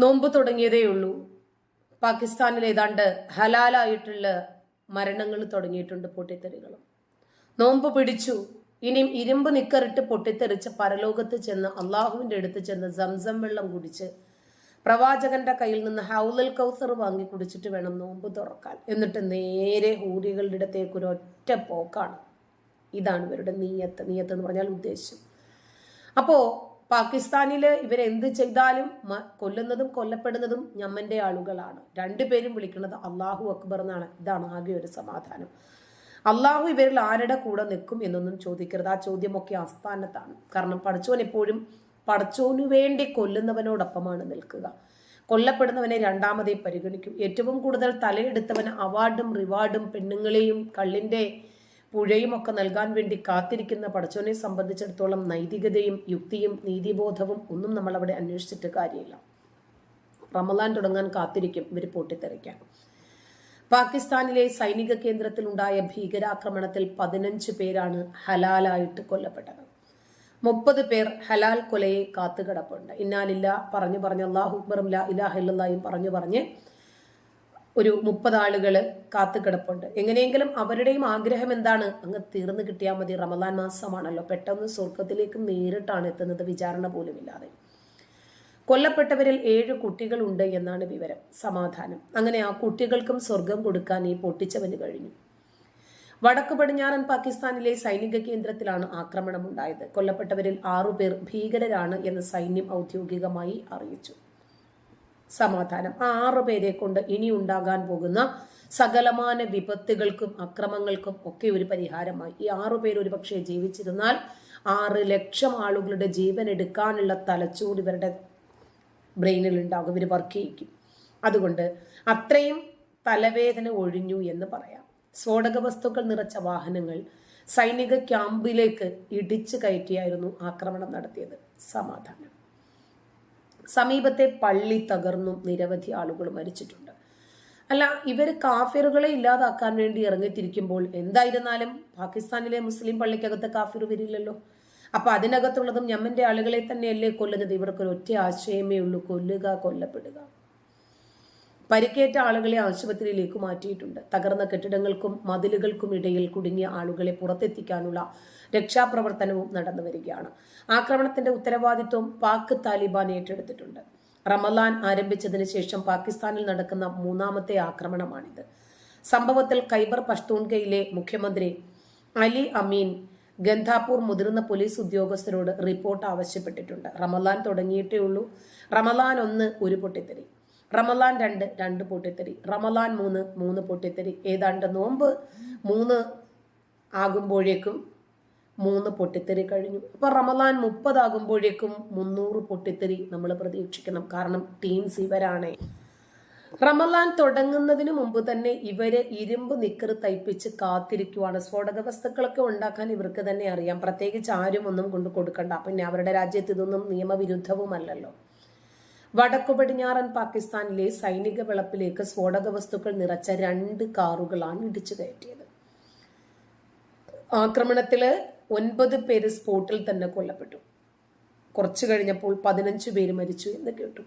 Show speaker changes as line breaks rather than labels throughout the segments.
നോമ്പ് തുടങ്ങിയതേ ഉള്ളൂ. പാകിസ്ഥാനിൽ ഏതാണ്ട് ഹലാലായിട്ടുള്ള മരണങ്ങൾ തുടങ്ങിയിട്ടുണ്ട്, പൊട്ടിത്തെറികളും. നോമ്പ് പിടിച്ചു, ഇനിയും ഇരുമ്പ് നിക്കറിട്ട് പൊട്ടിത്തെറിച്ച് പരലോകത്ത് ചെന്ന് അള്ളാഹുവിന്റെ അടുത്ത് ചെന്ന് സംസം വെള്ളം കുടിച്ച് പ്രവാചകന്റെ കയ്യിൽ നിന്ന് ഹൗലൽ കൗസർ വാങ്ങി കുടിച്ചിട്ട് വേണം നോമ്പ് തുറക്കാൻ. എന്നിട്ട് നേരെ ഹൂരികളുടെ അടുത്തേക്ക് ഒരു ഒറ്റ പോക്കാണ്. ഇതാണ് ഇവരുടെ നീയത്ത് എന്ന് പറഞ്ഞാൽ ഉദ്ദേശം. അപ്പോ പാകിസ്ഥാനില് ഇവരെന്ത് ചെയ്താലും കൊല്ലുന്നതും കൊല്ലപ്പെടുന്നതും ഞമ്മന്റെ ആളുകളാണ്. രണ്ടുപേരും വിളിക്കുന്നത് അള്ളാഹു അക്ബർ എന്നാണ്. ഇതാണ് ആകെ ഒരു സമാധാനം. അള്ളാഹു ഇവരിൽ ആരുടെ കൂടെ നിൽക്കും എന്നൊന്നും ചോദിക്കരുത്. ആ ചോദ്യമൊക്കെ ആസ്ഥാനത്താണ്. കാരണം പടച്ചോൻ എപ്പോഴും പടച്ചോനു വേണ്ടി കൊല്ലുന്നവനോടൊപ്പമാണ് നിൽക്കുക. കൊല്ലപ്പെടുന്നവനെ രണ്ടാമതേ പരിഗണിക്കും. ഏറ്റവും കൂടുതൽ തലയെടുത്തവന് അവാർഡും റിവാർഡും പെണ്ണുങ്ങളെയും കള്ളിന്റെ പുഴയും ഒക്കെ നൽകാൻ വേണ്ടി കാത്തിരിക്കുന്ന പടച്ചോനെ സംബന്ധിച്ചിടത്തോളം നൈതികതയും യുക്തിയും നീതിബോധവും ഒന്നും നമ്മൾ അവിടെ അന്വേഷിച്ചിട്ട് കാര്യമില്ല. റമദാൻ തുടങ്ങാൻ കാത്തിരിക്കും ഇവർ പൊട്ടിത്തെറിക്കാൻ. പാകിസ്ഥാനിലെ സൈനിക കേന്ദ്രത്തിൽ ഉണ്ടായ ഭീകരാക്രമണത്തിൽ 15 പേരാണ് ഹലാലായിട്ട് കൊല്ലപ്പെട്ടത്. 30 പേർ ഹലാൽ കൊലയെ കാത്തുകിടപ്പുണ്ട്. ഇന്നാലില്ല പറഞ്ഞു അല്ലാഹു അക്ബറും ലാ ഇലാഹ ഇല്ലല്ലാഹും പറഞ്ഞു ഒരു 30 ആളുകള് കാത്തുകിടപ്പുണ്ട്. എങ്ങനെയെങ്കിലും അവരുടെയും ആഗ്രഹം എന്താണ്? അങ്ങ് തീർന്നു കിട്ടിയാൽ മതി. റമദാൻ മാസമാണല്ലോ, പെട്ടെന്ന് സ്വർഗത്തിലേക്ക് നേരിട്ടാണ് എത്തുന്നത്, വിചാരണ പോലുമില്ലാതെ. കൊല്ലപ്പെട്ടവരിൽ 7 കുട്ടികളുണ്ട് എന്നാണ് വിവരം. സമാധാനം. അങ്ങനെ ആ കുട്ടികൾക്കും സ്വർഗം കൊടുക്കാൻ ഈ പൊട്ടിച്ചവന് കഴിഞ്ഞു. വടക്കു പടിഞ്ഞാറൻ പാകിസ്ഥാനിലെ സൈനിക കേന്ദ്രത്തിലാണ് ആക്രമണം ഉണ്ടായത്. കൊല്ലപ്പെട്ടവരിൽ 6 പേർ ഭീകരരാണ് എന്ന് സൈന്യം ഔദ്യോഗികമായി അറിയിച്ചു. സമാധാനം. 6 പേരെ കൊണ്ട് ഇനി ഉണ്ടാകാൻ പോകുന്ന സകലമാന വിപത്തുകൾക്കും അക്രമങ്ങൾക്കും ഒക്കെ ഒരു പരിഹാരമായി. ഈ 6 പേർ ഒരുപക്ഷെ ജീവിച്ചിരുന്നാൽ 6 ലക്ഷം ആളുകളുടെ ജീവൻ എടുക്കാനുള്ള തലച്ചോറ് ഇവരുടെ ബ്രെയിനിൽ ഉണ്ടാകും. ഇവർ വർക്ക് ചെയ്യിക്കും. അതുകൊണ്ട് അത്രയും തലവേദന ഒഴിഞ്ഞു എന്ന് പറയാം. സ്ഫോടക വസ്തുക്കൾ നിറച്ച വാഹനങ്ങൾ സൈനിക ക്യാമ്പിലേക്ക് ഇടിച്ചു കയറ്റിയായിരുന്നു ആക്രമണം നടത്തിയത്. സമാധാനം. സമീപത്തെ പള്ളി തകർന്നും നിരവധി ആളുകൾ മരിച്ചിട്ടുണ്ട്. അല്ല, ഇവർ കാഫിറുകളെ ഇല്ലാതാക്കാൻ വേണ്ടി ഇറങ്ങിത്തിരിക്കുമ്പോൾ എന്തായിരുന്നാലും പാകിസ്ഥാനിലെ മുസ്ലിം പള്ളിക്കകത്ത് കാഫിർ വരില്ലല്ലോ. അപ്പൊ അതിനകത്തുള്ളതും ഞമ്മന്റെ ആളുകളെ തന്നെയല്ലേ കൊല്ലുന്നത്. ഇവർക്കൊരു ഒറ്റ ആശയമേ ഉള്ളൂ: കൊല്ലുക, കൊല്ലപ്പെടുക. പരിക്കേറ്റ ആളുകളെ ആശുപത്രിയിലേക്ക് മാറ്റിയിട്ടുണ്ട്. തകർന്ന കെട്ടിടങ്ങൾക്കും മതിലുകൾക്കും ഇടയിൽ കുടുങ്ങിയ ആളുകളെ പുറത്തെത്തിക്കാനുള്ള രക്ഷാപ്രവർത്തനവും നടന്നു വരികയാണ്. ആക്രമണത്തിന്റെ ഉത്തരവാദിത്വം പാക് താലിബാൻ ഏറ്റെടുത്തിട്ടുണ്ട്. റമദാൻ ആരംഭിച്ചതിന് ശേഷം പാകിസ്ഥാനിൽ നടക്കുന്ന 3ാമത്തെ ആക്രമണമാണിത്. സംഭവത്തിൽ ഖൈബർ പഷ്തൂൺഖയിലെ മുഖ്യമന്ത്രി അലി അമീൻ ഗന്ധാപൂർ മുതിർന്ന പോലീസ് ഉദ്യോഗസ്ഥരോട് റിപ്പോർട്ട് ആവശ്യപ്പെട്ടിട്ടുണ്ട്. റമദാൻ തുടങ്ങിയിട്ടേ ഉള്ളൂ. റമദാൻ 1 1 പൊട്ടിത്തെറി, റമദാൻ 2 2 പൊട്ടിത്തെറി, റമദാൻ 3 പൊട്ടിത്തെറി. ഏതാണ്ട് നോമ്പ് 3 ആകുമ്പോഴേക്കും 3 പൊട്ടിത്തെറി കഴിഞ്ഞു. അപ്പൊ റമദാൻ 30 ആകുമ്പോഴേക്കും 300 പൊട്ടിത്തെറി നമ്മൾ പ്രതീക്ഷിക്കണം. കാരണം ടീംസ് ഇവരാണ്. റമദാൻ തുടങ്ങുന്നതിന് മുമ്പ് തന്നെ ഇവര് ഇരുമ്പ് നിക്കർ തയ്പ്പിച്ച് കാത്തിരിക്കുവാണ്. സ്ഫോടക വസ്തുക്കളൊക്കെ ഉണ്ടാക്കാൻ ഇവർക്ക് തന്നെ അറിയാം. പ്രത്യേകിച്ച് ആരും ഒന്നും കൊണ്ട് കൊടുക്കണ്ട. പിന്നെ അവരുടെ രാജ്യത്ത് ഇതൊന്നും നിയമവിരുദ്ധവുമല്ലല്ലോ. വടക്കു പടിഞ്ഞാറൻ പാകിസ്ഥാനിലെ സൈനിക വിളപ്പിലേക്ക് സ്ഫോടക വസ്തുക്കൾ നിറച്ച 2 കാറുകളാണ് ഇടിച്ചു കയറ്റിയത്. ആക്രമണത്തില് 9 പേര് സ്പോട്ടിൽ തന്നെ കൊല്ലപ്പെട്ടു. കുറച്ചു കഴിഞ്ഞപ്പോൾ 15 പേര് മരിച്ചു എന്ന് കേട്ടു.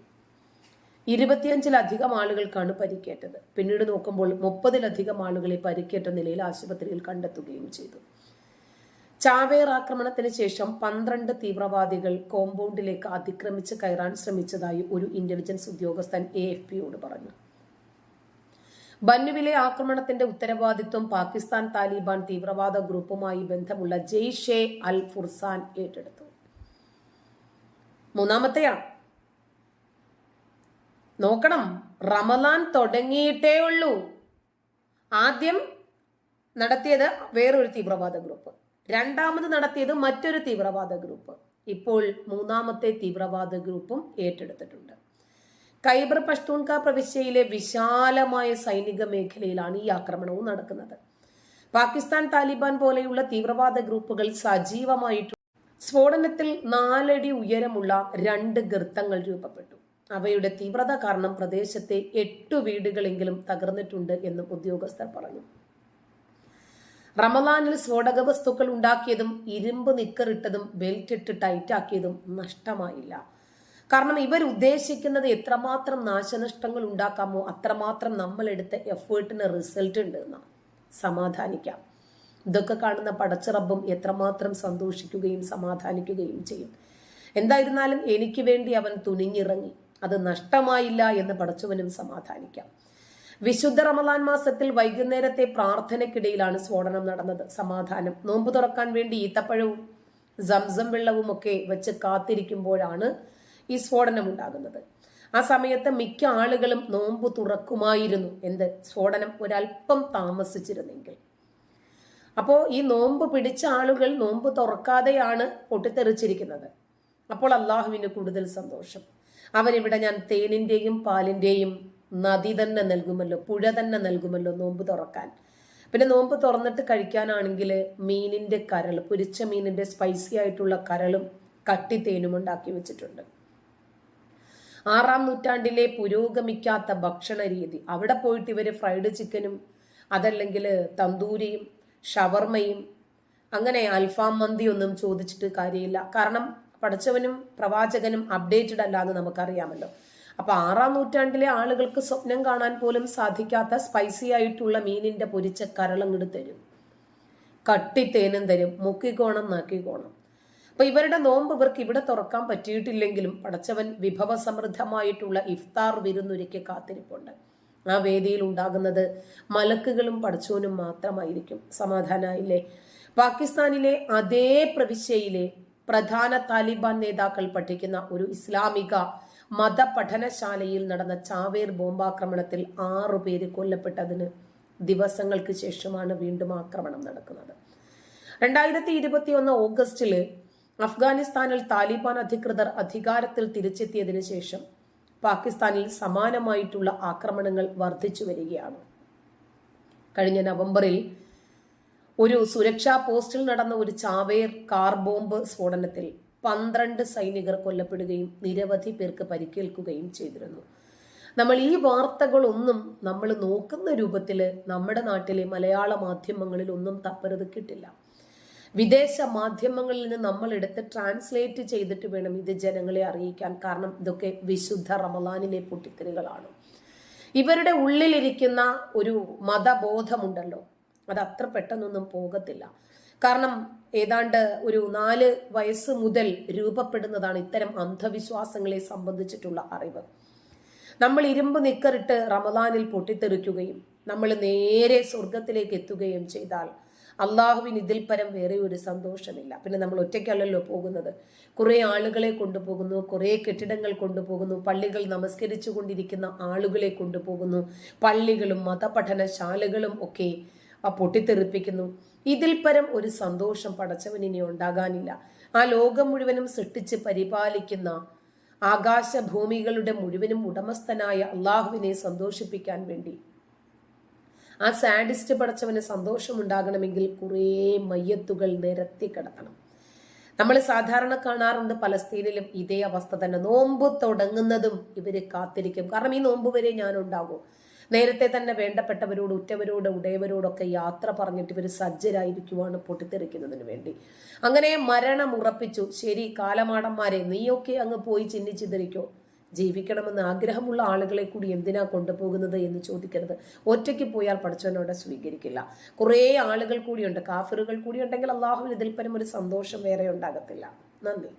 25-ലധികം ആളുകൾക്കാണ് പരിക്കേറ്റത്. പിന്നീട് നോക്കുമ്പോൾ 30-ലധികം ആളുകളെ പരിക്കേറ്റ നിലയിൽ ആശുപത്രിയിൽ കണ്ടെത്തുകയും ചെയ്തു. ചാവേർ ആക്രമണത്തിന് ശേഷം 12 തീവ്രവാദികൾ കോമ്പൗണ്ടിലേക്ക് അതിക്രമിച്ച് കയറാൻ ശ്രമിച്ചതായി ഒരു ഇന്റലിജൻസ് ഉദ്യോഗസ്ഥൻ AFPയോട് പറഞ്ഞു. ബന്നുവിലെ ആക്രമണത്തിന്റെ ഉത്തരവാദിത്വം പാകിസ്ഥാൻ താലിബാൻ തീവ്രവാദ ഗ്രൂപ്പുമായി ബന്ധമുള്ള ജെയ്ഷെ അൽ ഫുർസാൻ ഏറ്റെടുത്തു. 3ാമത്തെയാണ്. നോക്കണം, റമദാൻ തുടങ്ങിയിട്ടേ ഉള്ളൂ. ആദ്യം നടത്തിയത് വേറൊരു തീവ്രവാദ ഗ്രൂപ്പ്, രണ്ടാമത് നടത്തിയത് മറ്റൊരു തീവ്രവാദ ഗ്രൂപ്പ്. ഇപ്പോൾ 3ാമത്തെ തീവ്രവാദ ഗ്രൂപ്പും ഏറ്റെടുത്തിട്ടുണ്ട്. ഖൈബർ പഷ്തൂൺഖ പ്രവിശ്യയിലെ വിശാലമായ സൈനിക മേഖലയിലാണ് ഈ ആക്രമണവും നടക്കുന്നത്. പാകിസ്ഥാൻ താലിബാൻ പോലെയുള്ള തീവ്രവാദ ഗ്രൂപ്പുകൾ സജീവമായിട്ടുണ്ട്. സ്ഫോടനത്തിൽ 4 അടി ഉയരമുള്ള 2 ഗർത്തങ്ങൾ രൂപപ്പെട്ടു. അവയുടെ തീവ്രത കാരണം പ്രദേശത്തെ 8 വീടുകളെങ്കിലും തകർന്നിട്ടുണ്ട് എന്നും ഉദ്യോഗസ്ഥർ പറഞ്ഞു. റമദാനിൽ സ്ഫോടക വസ്തുക്കൾ ഉണ്ടാക്കിയതും ഇരുമ്പ് നിക്കറിട്ടതും ബെൽറ്റ് ഇട്ട് ടൈറ്റാക്കിയതും നഷ്ടമായില്ല. കാരണം ഇവർ ഉദ്ദേശിക്കുന്നത് എത്രമാത്രം നാശനഷ്ടങ്ങൾ ഉണ്ടാക്കാമോ അത്രമാത്രം നമ്മൾ എടുത്ത എഫേർട്ടിന് റിസൾട്ട് ഉണ്ട് എന്നാണ്. സമാധാനിക്കാം. ഇതൊക്കെ കാണുന്ന പടച്ചിറബും എത്രമാത്രം സന്തോഷിക്കുകയും സമാധാനിക്കുകയും ചെയ്യും. എന്തായിരുന്നാലും എനിക്ക് വേണ്ടി അവൻ തുനിഞ്ഞിറങ്ങി, അത് നഷ്ടമായില്ല എന്ന് പടച്ചവനും സമാധാനിക്കാം. വിശുദ്ധ റമദാൻ മാസത്തിൽ വൈകുന്നേരത്തെ പ്രാർത്ഥനയ്ക്കിടയിലാണ് സ്ഫോടനം നടന്നത്. സമാധാനം. നോമ്പ് തുറക്കാൻ വേണ്ടി ഈത്തപ്പഴവും സംസം വെള്ളവും ഒക്കെ വെച്ച് കാത്തിരിക്കുമ്പോഴാണ് ഈ സ്ഫോടനം ഉണ്ടാകുന്നത്. ആ സമയത്ത് മിക്ക ആളുകളും നോമ്പ് തുറക്കുമായിരുന്നു. സ്ഫോടനം ഒരല്പം താമസിച്ചിരുന്നെങ്കിൽ. അപ്പോൾ ഈ നോമ്പ് പിടിച്ച ആളുകൾ നോമ്പ് തുറക്കാതെയാണ് പൊട്ടിത്തെറിച്ചിരിക്കുന്നത്. അപ്പോൾ അള്ളാഹുവിന് കൂടുതൽ സന്തോഷം. അവനിവിടെ ഞാൻ തേനിന്റെയും പാലിന്റെയും നദി തന്നെ നൽകുമല്ലോ, പുഴ തന്നെ നൽകുമല്ലോ നോമ്പ് തുറക്കാൻ. പിന്നെ നോമ്പ് തുറന്നിട്ട് കഴിക്കാനാണെങ്കിൽ മീനിന്റെ കരൾ, പൊരിച്ച മീനിന്റെ സ്പൈസി ആയിട്ടുള്ള കരളും കട്ടിത്തേനും ഉണ്ടാക്കി വെച്ചിട്ടുണ്ട്. 6-ാം നൂറ്റാണ്ടിലെ പുരോഗമിക്കാത്ത ഭക്ഷണ രീതി. അവിടെ പോയിട്ട് ഇവര് ഫ്രൈഡ് ചിക്കനും അതല്ലെങ്കിൽ തന്തൂരിയും ഷവർമയും അങ്ങനെ അൽഫാം മന്തിയൊന്നും ചോദിച്ചിട്ട് കാര്യമില്ല. കാരണം പഠിച്ചവനും പ്രവാചകനും അപ്ഡേറ്റഡ് അല്ല എന്ന് നമുക്കറിയാമല്ലോ. അപ്പൊ 6-ാം നൂറ്റാണ്ടിലെ ആളുകൾക്ക് സ്വപ്നം കാണാൻ പോലും സാധിക്കാത്ത സ്പൈസി ആയിട്ടുള്ള മീനിന്റെ പൊരിച്ച കരളങ്ങട് തരും, കട്ടിത്തേനും തരും, മുക്കിക്കോണം നാക്കിക്കോണം. അപ്പൊ ഇവരുടെ നോമ്പ് ഇവർക്ക് ഇവിടെ തുറക്കാൻ പറ്റിയിട്ടില്ലെങ്കിലും പടച്ചവൻ വിഭവസമൃദ്ധമായിട്ടുള്ള ഇഫ്താർ വിരുന്നൊരുക്കി കാത്തിരിപ്പുണ്ട്. ആ വേദിയിൽ ഉണ്ടാകുന്നത് മലക്കുകളും പടച്ചവനും മാത്രമായിരിക്കും. സമാധാനായില്ലേ? പാകിസ്ഥാനിലെ അതേ പ്രവിശ്യയിലെ പ്രധാന താലിബാൻ നേതാക്കൾ പഠിക്കുന്ന ഒരു ഇസ്ലാമിക മതപഠനശാലയിൽ നടന്ന ചാവേർ ബോംബാക്രമണത്തിൽ 6 പേര് കൊല്ലപ്പെട്ടതിന് ദിവസങ്ങൾക്ക് ശേഷമാണ് വീണ്ടും ആക്രമണം നടക്കുന്നത്. 2021 ഓഗസ്റ്റില് അഫ്ഗാനിസ്ഥാനിൽ താലിബാൻ അധികൃതർ അധികാരത്തിൽ തിരിച്ചെത്തിയതിനു ശേഷം പാകിസ്ഥാനിൽ സമാനമായിട്ടുള്ള ആക്രമണങ്ങൾ വർദ്ധിച്ചു വരികയാണ്. കഴിഞ്ഞ നവംബറിൽ ഒരു സുരക്ഷാ പോസ്റ്റിൽ നടന്ന ഒരു ചാവേർ കാർ ബോംബ് സ്ഫോടനത്തിൽ 12 സൈനികർ കൊല്ലപ്പെടുകയും നിരവധി പേർക്ക് പരിക്കേൽക്കുകയും ചെയ്തിരുന്നു. നമ്മൾ ഈ വാർത്തകളൊന്നും നമ്മൾ നോക്കുന്ന രൂപത്തിൽ നമ്മുടെ നാട്ടിലെ മലയാള മാധ്യമങ്ങളിൽ ഒന്നും തപ്പരുത് കിട്ടില്ല. വിദേശ മാധ്യമങ്ങളിൽ നിന്ന് നമ്മൾ എടുത്ത് ട്രാൻസ്ലേറ്റ് ചെയ്തിട്ട് വേണം ഇത് ജനങ്ങളെ അറിയിക്കാൻ. കാരണം ഇതൊക്കെ വിശുദ്ധ റമദാനിലെ പൊട്ടിത്തെറികളാണ്. ഇവരുടെ ഉള്ളിലിരിക്കുന്ന ഒരു മതബോധമുണ്ടല്ലോ, അത് അത്ര പെട്ടെന്നൊന്നും പോകത്തില്ല. കാരണം ഏതാണ്ട് ഒരു 4 വയസ്സ് മുതൽ രൂപപ്പെടുന്നതാണ് ഇത്തരം അന്ധവിശ്വാസങ്ങളെ സംബന്ധിച്ചിട്ടുള്ള അറിവ്. നമ്മൾ ഇരുമ്പ് നിക്കറിട്ട് റമദാനിൽ പൊട്ടിത്തെറിക്കുകയും നമ്മൾ നേരെ സ്വർഗത്തിലേക്ക് എത്തുകയും ചെയ്താൽ അള്ളാഹുവിന് ഇതിൽ പരം വേറെ ഒരു സന്തോഷമില്ല. പിന്നെ നമ്മൾ ഒറ്റയ്ക്കല്ലല്ലോ പോകുന്നത്, കുറെ ആളുകളെ കൊണ്ടുപോകുന്നു, കുറെ കെട്ടിടങ്ങൾ കൊണ്ടുപോകുന്നു, പള്ളികൾ നമസ്കരിച്ചു കൊണ്ടിരിക്കുന്ന ആളുകളെ കൊണ്ടുപോകുന്നു, പള്ളികളും മതപഠനശാലകളും ഒക്കെ പൊട്ടിത്തെറിപ്പിക്കുന്നു. ഇതിൽ പരം ഒരു സന്തോഷം പടച്ചവന് ഇനി ഉണ്ടാകാനില്ല. ആ ലോകം മുഴുവനും സൃഷ്ടിച്ച് പരിപാലിക്കുന്ന ആകാശഭൂമികളുടെ മുഴുവനും ഉടമസ്ഥനായ അള്ളാഹുവിനെ സന്തോഷിപ്പിക്കാൻ വേണ്ടി ആ സാഡിസ്റ്റ് പടച്ചവന് സന്തോഷമുണ്ടാകണമെങ്കിൽ കുറേ മയ്യത്തുകൾ നിരത്തി കിടക്കണം. നമ്മൾ സാധാരണ കാണാറുണ്ട് പലസ്തീനിലും ഇതേ അവസ്ഥ തന്നെ. നോമ്പ് തുടങ്ങുന്നതും ഇവര് കാത്തിരിക്കും. കാരണം ഈ നോമ്പ് വരെ ഞാനുണ്ടാകും. നേരത്തെ തന്നെ വേണ്ടപ്പെട്ടവരോട്, ഉറ്റവരോട്, ഉടയവരോടൊക്കെ യാത്ര പറഞ്ഞിട്ട് ഇവർ സജ്ജരായിരിക്കുവാണ് പൊട്ടിത്തെറിക്കുന്നതിന് വേണ്ടി. അങ്ങനെ മരണം ഉറപ്പിച്ചു. ശരി കാലമാടന്മാരെ, നീയൊക്കെ അങ്ങ് പോയി ചിന്നിച്ചിതറിക്കോ. ജീവിക്കണമെന്ന് ആഗ്രഹമുള്ള ആളുകളെ കൂടി എന്തിനാ കൊണ്ടുപോകുന്നത് എന്ന് ചോദിക്കരുത്. ഒറ്റയ്ക്ക് പോയാൽ പടച്ചവനോടെ സ്വീകരിക്കില്ല. കുറേ ആളുകൾ കൂടിയുണ്ട്, കാഫിറുകൾ കൂടി ഉണ്ടെങ്കിൽ അള്ളാഹുവിന് ഇതിൽ പരം ഒരു സന്തോഷം വേറെ ഉണ്ടാകത്തില്ല. നന്ദി.